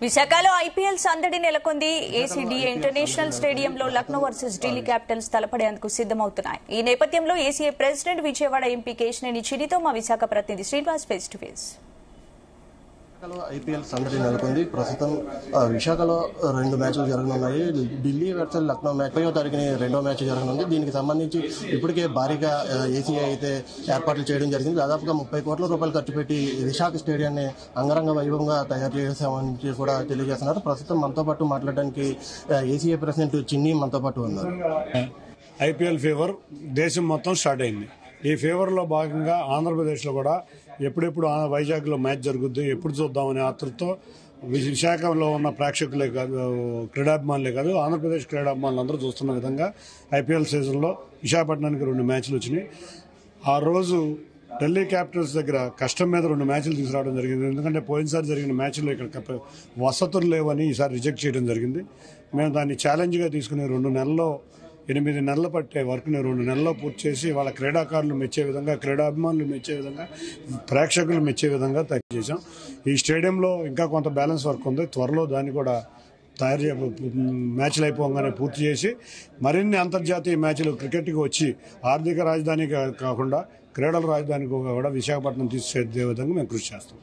విశాఖలో ఐపీఎల్ సందడి నెలకొంది. ఏసీడీఏ ఇంటర్నేషనల్ స్టేడియంలో లక్నో వర్సెస్ ఢిల్లీ క్యాపిటల్స్ తలపడేందుకు సిద్దమవుతున్నాయి. ఈ నేపథ్యంలో ACA president Vijayawada MP Kesineni చిన్నితో మా విశాఖ ప్రతినిధి Srinivas face to face. IPL సందడి నెలకొంది. ప్రస్తుతం విశాఖలో 2 మ్యాచ్లు జరగనున్నాయి. ఢిల్లీ వర్సెస్ లక్నో మ్యాచ్ 5వ తారీఖుని 2వ మ్యాచ్ జరగనుంది. దీనికి సంబంధించి ఇప్పటికే భారీగా ఏసీఐ అయితే ఏర్పాట్లు చేయడం జరిగింది. దాదాపుగా 30 కోట్ల రూపాయలు ఖర్చు పెట్టి విశాఖ స్టేడియాన్ని అంగరంగ వైభవంగా తయారు చేశామని కూడా తెలియజేస్తున్నారు. ప్రస్తుతం మనతో పాటు మాట్లాడడానికి ఏసీఐ ప్రెసిడెంట్ చిన్ని మనతో పాటు ఉన్నారు. ఐపీఎల్ ఫీవర్ దేశం మొత్తం స్టార్ట్ అయింది. ఈ ఫీవర్లో భాగంగా ఆంధ్రప్రదేశ్లో కూడా ఎప్పుడెప్పుడు వైజాగ్లో మ్యాచ్ జరుగుద్ది, ఎప్పుడు చూద్దామనే ఆతృతతో విశాఖలో ఉన్న ప్రేక్షకులే కాదు, క్రీడాభిమానులే కాదు, ఆంధ్రప్రదేశ్ క్రీడాభిమానులు అందరూ చూస్తున్న విధంగా ఐపీఎల్ సీజన్లో విశాఖపట్నానికి 2 మ్యాచ్లు వచ్చినాయి. ఆ రోజు ఢిల్లీ క్యాపిటల్స్ దగ్గర కష్టం మీద 2 మ్యాచ్లు తీసుకురావడం జరిగింది. ఎందుకంటే పోయినసారి జరిగిన మ్యాచ్లో ఇక్కడ వసతులు లేవని ఈసారి రిజెక్ట్ చేయడం జరిగింది. మేము దాన్ని ఛాలెంజ్గా తీసుకుని 8 నెలలు పట్టే వర్క్ని 2 నెలల్లో పూర్తి చేసి వాళ్ళ క్రీడాకారులు మెచ్చే విధంగా, క్రీడాభిమానులు మెచ్చే విధంగా, ప్రేక్షకులు మెచ్చే విధంగా తయారు చేశాం. ఈ స్టేడియంలో ఇంకా కొంత బ్యాలెన్స్ వర్క్ ఉంది. త్వరలో దాన్ని కూడా మ్యాచ్లు అయిపోగానే పూర్తి చేసి మరిన్ని అంతర్జాతీయ మ్యాచ్లు క్రికెట్కి వచ్చి ఆర్థిక రాజధాని కాకుండా క్రీడల రాజధానికి కూడా విశాఖపట్నం తీసుకెళ్లే విధంగా మేము కృషి చేస్తాం.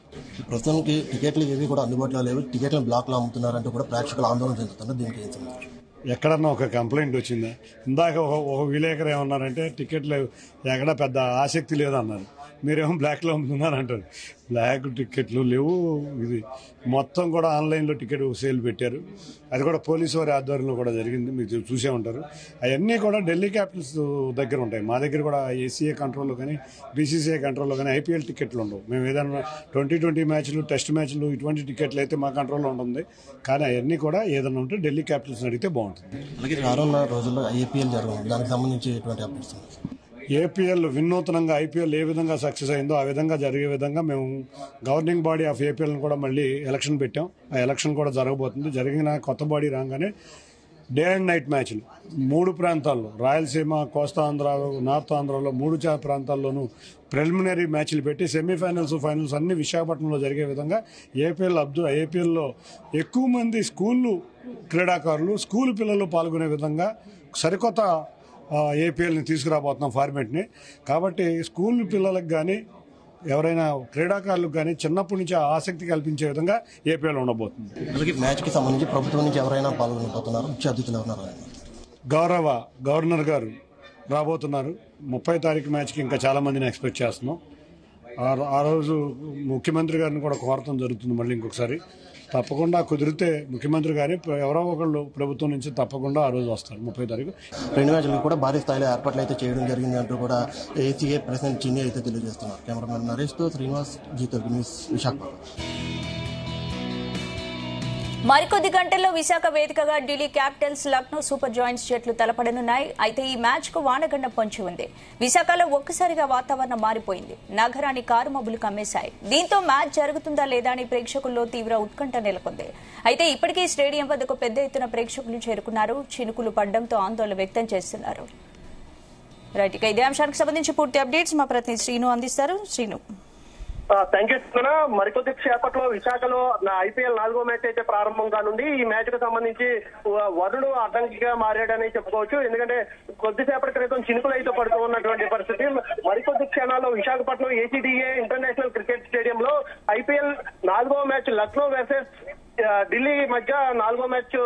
ప్రస్తుతానికి టికెట్లు ఏవి కూడా అందుబాటులో లేవు. టికెట్లను బ్లాక్లో అమ్ముతున్నారంటూ కూడా ప్రేక్షకులు ఆందోళన చెందుతున్నారు. దీనికి ఏం సంబంధించి ఎక్కడన్నా ఒక కంప్లైంట్ వచ్చిందా? ఇందాక ఒక విలేకరు ఏమన్నారంటే టికెట్లు ఎక్కడ పెద్ద ఆసక్తి లేదన్నారు. మీరేమో బ్లాక్లో అమ్ముతున్నారంటారు. బ్లాక్ టికెట్లు లేవు. ఇది మొత్తం కూడా ఆన్లైన్లో టికెట్ సేల్ పెట్టారు. అది కూడా పోలీసు వారి ఆధ్వర్యంలో కూడా జరిగింది. మీరు చూసే ఉంటారు. అవన్నీ కూడా ఢిల్లీ క్యాపిటల్స్ దగ్గర ఉంటాయి. మా దగ్గర కూడా ఏసీఏ కంట్రోల్లో కానీ బీసీసీఐ కంట్రోల్లో కానీ ఐపీఎల్ టికెట్లు ఉండవు. మేము ఏదైనా 2020 మ్యాచ్లు, టెస్ట్ మ్యాచ్లు ఇటువంటి టికెట్లు అయితే మా కంట్రోల్లో ఉంటుంది. కానీ అవన్నీ కూడా ఏదైనా ఉంటే ఢిల్లీ క్యాపిటల్స్ అడిగితే బాగుంటుంది. అలాగే రానున్న రోజుల్లో ఐపీఎల్ జరుగుతుంది. దానికి సంబంధించి ఎటువంటి అప్డేట్స్? ఏపీఎల్ వినూత్నంగా ఐపీఎల్ ఏ విధంగా సక్సెస్ అయిందో ఆ విధంగా జరిగే విధంగా మేము గవర్నింగ్ బాడీ ఆఫ్ ఏపీఎల్ని కూడా మళ్ళీ ఎలక్షన్ పెట్టాం. ఆ ఎలక్షన్ కూడా జరగబోతుంది. జరిగిన కొత్త బాడీ రాగానే డే అండ్ నైట్ మ్యాచ్లు 3 ప్రాంతాల్లో, రాయలసీమ, కోస్తా ఆంధ్ర, నార్త్ ఆంధ్రాలో 3 ప్రాంతాల్లోనూ ప్రిలిమినరీ మ్యాచ్లు పెట్టి సెమీఫైనల్స్, ఫైనల్స్ అన్ని విశాఖపట్నంలో జరిగే విధంగా ఏపీఎల్లో ఎక్కువ మంది స్కూళ్ళు క్రీడాకారులు, స్కూల్ పిల్లలు పాల్గొనే విధంగా సరికొత్త ఏపీఎల్ని తీసుకురాబోతున్నాం ఫార్మేట్ని. కాబట్టి స్కూల్ పిల్లలకు కానీ ఎవరైనా క్రీడాకారులకు కానీ చిన్నప్పటి నుంచి ఆసక్తి కల్పించే విధంగా ఏపీఎల్ ఉండబోతుంది. అలాగే మ్యాచ్కి సంబంధించి ప్రభుత్వం నుంచి ఎవరైనా పాల్గొనబోతున్నారు? ముఖ్య అతిథులు ఉన్నారు? గౌరవ గవర్నర్ గారు రాబోతున్నారు. 30వ తారీఖు మ్యాచ్కి ఇంకా చాలా మందిని ఎక్స్పెక్ట్ చేస్తున్నాం. ఆ రోజు ముఖ్యమంత్రి గారిని కూడా కోరటం జరుగుతుంది. మళ్ళీ ఇంకొకసారి తప్పకుండా కుదిరితే ముఖ్యమంత్రి గారి ఎవరో ఒకళ్ళు ప్రభుత్వం నుంచి తప్పకుండా ఆ రోజు వస్తారు. 30వ తారీఖు 2 మ్యాచ్లకు కూడా భారీ స్థాయిలో ఏర్పాట్లు అయితే చేయడం జరిగింది అంటూ కూడా ఏసీఏ ప్రెసిడెంట్ చిన్ని అయితే తెలియజేస్తున్నారు. కెమెరామెన్ నరేష్తో శ్రీనివాస్, జీతల్ న్యూస్, విశాఖపట్నం. మరికొద్ది గంటల్లో విశాఖ వేదికగా Delhi capitals, Lucknow super giants జట్లు తలపడనున్నాయి. అయితే ఈ మ్యాచ్ కు వానగండం పొంచి ఉంది. విశాఖలో ఒక్కసారిగా వాతావరణం మారిపోయింది. నగరాన్ని కారుమబ్బులు కమ్మేశాయి. దీంతో మ్యాచ్ జరుగుతుందా లేదా అని ప్రేక్షకుల్లో తీవ్ర ఉత్కంఠ నెలకొంది. అయితే ఇప్పటికీ స్టేడియం వద్దకు పెద్ద ఎత్తున ప్రేక్షకులు చేరుకున్నారు. చినుకులు పడడంతో ఆందోళన వ్యక్తం చేస్తున్నారు. రైట్, ఇక ఇదే అంశానికి సంబంధించి పూర్తి అప్డేట్స్ మా ప్రతినిధి శ్రీను అందిస్తారు. శ్రీను. Thank you. మరికొద్ది సేపట్లో విశాఖలో ఐపీఎల్ 4వ మ్యాచ్ అయితే ప్రారంభం కానుంది. ఈ మ్యాచ్ కు సంబంధించి వరుణుడు అడ్డంకిగా మారాడని చెప్పుకోవచ్చు. ఎందుకంటే కొద్దిసేపటి క్రితం చినుకులు అయితే పడుతూ ఉన్నటువంటి పరిస్థితి. మరికొద్ది క్షణాల్లో విశాఖపట్నం ఏసీడీఏ ఇంటర్నేషనల్ క్రికెట్ స్టేడియంలో ఐపీఎల్ 4వ మ్యాచ్ లక్నో వర్సెస్ ఢిల్లీ మధ్య 4వ మ్యాచ్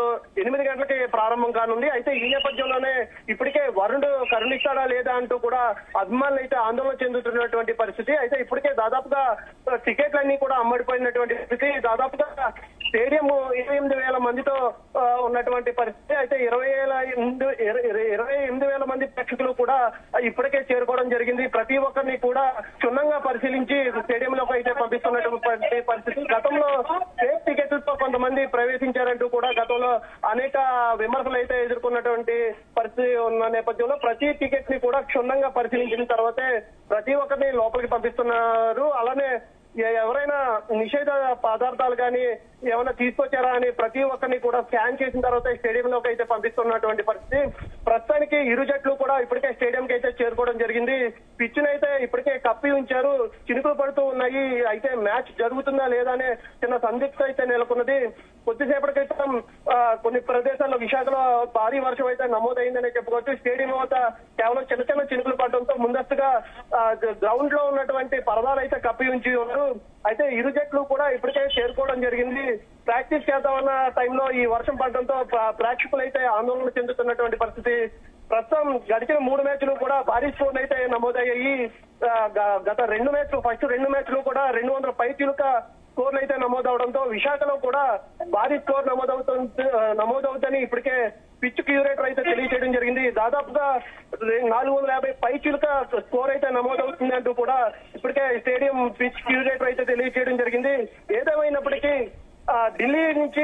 8 గంటలకి ప్రారంభం కానుంది. అయితే ఈ నేపథ్యంలోనే ఇప్పటికే వరుణుడు కరుణిస్తాడా లేదా అంటూ కూడా అభిమానులు అయితే ఆందోళన చెందుతున్నటువంటి పరిస్థితి. అయితే ఇప్పటికే దాదాపుగా టికెట్లన్నీ కూడా అమ్మడిపోయినటువంటి పరిస్థితి. దాదాపుగా స్టేడియం 28,000 మందితో ఉన్నటువంటి పరిస్థితి. అయితే 28,000 మంది ప్రేక్షకులు కూడా ఇప్పటికే చేరుకోవడం జరిగింది. ప్రతి ఒక్కరిని కూడా క్షుణ్ణంగా పరిశీలించి స్టేడియంలోకి అయితే పంపిస్తున్నటువంటి పరిస్థితి. గతంలో ఫేక్ టికెట్లతో కొంతమంది ప్రవేశించారంటూ కూడా గతంలో అనేక విమర్శలు అయితే ఎదుర్కొన్నటువంటి పరిస్థితి ఉన్న నేపథ్యంలో ప్రతి టికెట్ ని కూడా క్షుణ్ణంగా పరిశీలించిన తర్వాతే ప్రతి ఒక్కరిని లోపలికి పంపిస్తున్నారు. అలానే ఎవరైనా నిషేధ పదార్థాలు కానీ ఏమైనా తీసుకొచ్చారా అని ప్రతి ఒక్కరిని కూడా స్కాన్ చేసిన తర్వాత స్టేడియంలోకి అయితే పంపిస్తున్నటువంటి పరిస్థితి. ప్రస్తుతానికి ఇరు జట్లు కూడా ఇప్పటికే స్టేడియంకి అయితే చేరుకోవడం జరిగింది. పిచ్చును అయితే ఇప్పటికే కప్పి ఉంచారు. చినుకులు పడుతూ ఉన్నాయి. అయితే మ్యాచ్ జరుగుతుందా లేదా అనే చిన్న సందిగ్ధత అయితే నెలకొన్నది. కొద్దిసేపటి క్రితం కొన్ని ప్రదేశాల్లో విశాఖలో భారీ వర్షం అయితే నమోదైందని చెప్పుకోవచ్చు. స్టేడియం వద్ద కేవలం చిన్న చిన్న చినుకులు పడడంతో ముందస్తుగా గ్రౌండ్ లో ఉన్నటువంటి పరదాలు అయితే కప్పి ఉంచి ఉన్నారు. అయితే ఇరు జట్లు కూడా ఇప్పటికే చేరుకోవడం జరిగింది. ప్రాక్టీస్ చేద్దామన్న టైంలో ఈ వర్షం పడడంతో ప్రేక్షకులు అయితే ఆందోళన చెందుతున్నటువంటి పరిస్థితి. ప్రస్తుతం గడిచిన 3 మ్యాచ్లు కూడా భారీ స్కోర్లు అయితే నమోదయ్యాయి. గత 2 మ్యాచ్లు ఫస్ట్ 2 మ్యాచ్లు కూడా 200 పైచిలుక స్కోర్లు అయితే నమోదవడంతో విశాఖలో కూడా భారీ స్కోర్ నమోదవుతుందని ఇప్పటికే పిచ్ క్యూరేటర్ అయితే తెలియజేయడం జరిగింది. దాదాపుగా 450 పైచిలుక స్కోర్ అయితే నమోదవుతుంది అంటూ కూడా ఇప్పటికే స్టేడియం పిచ్ క్యూరేటర్ అయితే తెలియజేయడం జరిగింది. ఏదేమైనప్పటికీ ఢిల్లీ నుంచి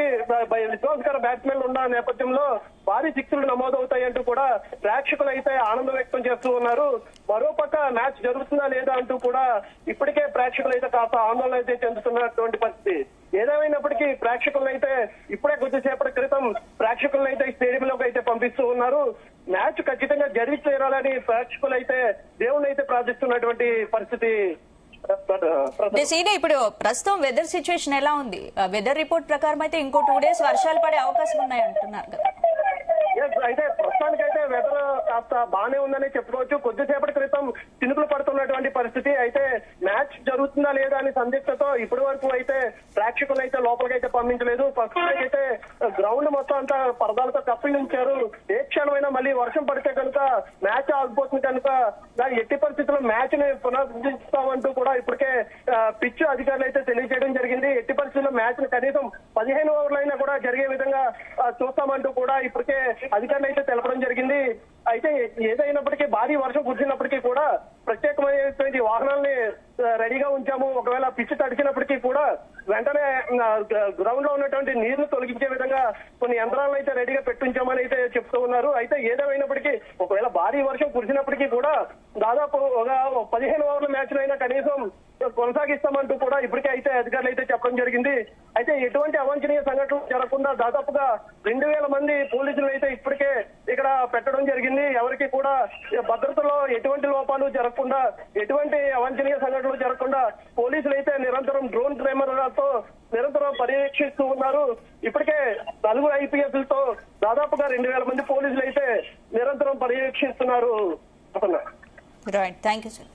విధ్వంసకర బ్యాట్స్మెన్లు ఉన్న నేపథ్యంలో భారీ సిక్స్లు నమోదవుతాయంటూ కూడా ప్రేక్షకులు అయితే ఆనందం వ్యక్తం చేస్తూ ఉన్నారు. మరోపక్క మ్యాచ్ జరుగుతుందా లేదా అంటూ కూడా ఇప్పటికే ప్రేక్షకులు అయితే కాస్త ఆందోళన అయితే చెందుతున్నటువంటి పరిస్థితి. ఏదేమైనప్పటికీ ప్రేక్షకులను అయితే ఇప్పుడే కొద్దిసేపటి క్రితం ప్రేక్షకులను అయితే స్టేడియంలోకి అయితే పంపిస్తూ ఉన్నారు. మ్యాచ్ ఖచ్చితంగా జరిగి తీరాలని ప్రేక్షకులు అయితే దేవుణ్ణి అయితే ప్రార్థిస్తున్నటువంటి పరిస్థితి. ఇప్పుడు ప్రస్తుతం వెదర్ సిచ్యువేషన్ ఎలా ఉంది? వెదర్ రిపోర్ట్ ప్రకారం అయితే ఇంకో 2 days వర్షాలు పడే అవకాశం ఉన్నాయి అంటున్నారు కదా. అయితే ప్రస్తుతానికైతే వెదర్ కాస్త బాగానే ఉందని చెప్పుకోవచ్చు. కొద్దిసేపటి క్రితం చినుకులు పడుతున్నటువంటి పరిస్థితి. అయితే మ్యాచ్ జరుగుతుందా లేదా అని సందిగ్ధతో ఇప్పటి వరకు అయితే ప్రేక్షకులు అయితే లోపలికైతే పంపించలేదు. ప్రస్తుతానికైతే గ్రౌండ్ మొత్తం అంతా పరదాలతో కప్పి ఉంచారు. ఏ క్షణమైనా మళ్ళీ వర్షం పడితే కనుక మ్యాచ్ ఆగిపోతుంది కనుక దాని ఎట్టి పరిస్థితుల్లో మ్యాచ్ ని పునరుద్ధరిస్తామంటూ కూడా ఇప్పటికే పిచ్ అధికారులు అయితే తెలియజేయడం జరిగింది. ఎట్టి పరిస్థితుల్లో మ్యాచ్ ని కనీసం 15 ఓవర్లైనా కూడా జరిగే విధంగా చూస్తామంటూ కూడా ఇప్పటికే అధికారులు అయితే తెలపడం జరిగింది. అయితే ఏదైనప్పటికీ భారీ వర్షం కురిసినప్పటికీ కూడా ప్రత్యేకమైనటువంటి వాహనాలని రెడీగా ఉంచాము. ఒకవేళ పిచ్ తడిచినప్పటికీ కూడా వెంటనే గ్రౌండ్ లో ఉన్నటువంటి నీళ్లు తొలగించే విధంగా కొన్ని యంత్రాలను అయితే రెడీగా పెట్టించామని అయితే చెప్తూ ఉన్నారు. అయితే ఏదేమైనప్పటికీ ఒకవేళ భారీ వర్షం కురిసినప్పటికీ కూడా దాదాపు ఒక 15 ఓవర్ల మ్యాచ్ అయినా కనీసం కొనసాగిస్తామంటూ కూడా ఇప్పటికే అయితే అధికారులు అయితే చెప్పడం జరిగింది. అయితే ఎటువంటి అవాంఛనీయ సంఘటనలు జరగకుండా దాదాపుగా 2000 మంది పోలీసులు అయితే ఇప్పటికే ఇక్కడ పెట్టడం జరిగింది. ఎవరికి కూడా భద్రతలో ఎటువంటి లోపాలు జరగకుండా, ఎటువంటి అవాంఛనీయ సంఘటనలు జరగకుండా పోలీసులు అయితే నిరంతరం డ్రోన్ కెమెరాలతో నిరంతరం పర్యవేక్షిస్తూ ఉన్నారు. ఇప్పటికే 4 IPSలతో దాదాపుగా 2000 మంది పోలీసులు అయితే నిరంతరం పర్యవేక్షిస్తున్నారు. Right, thank you sir.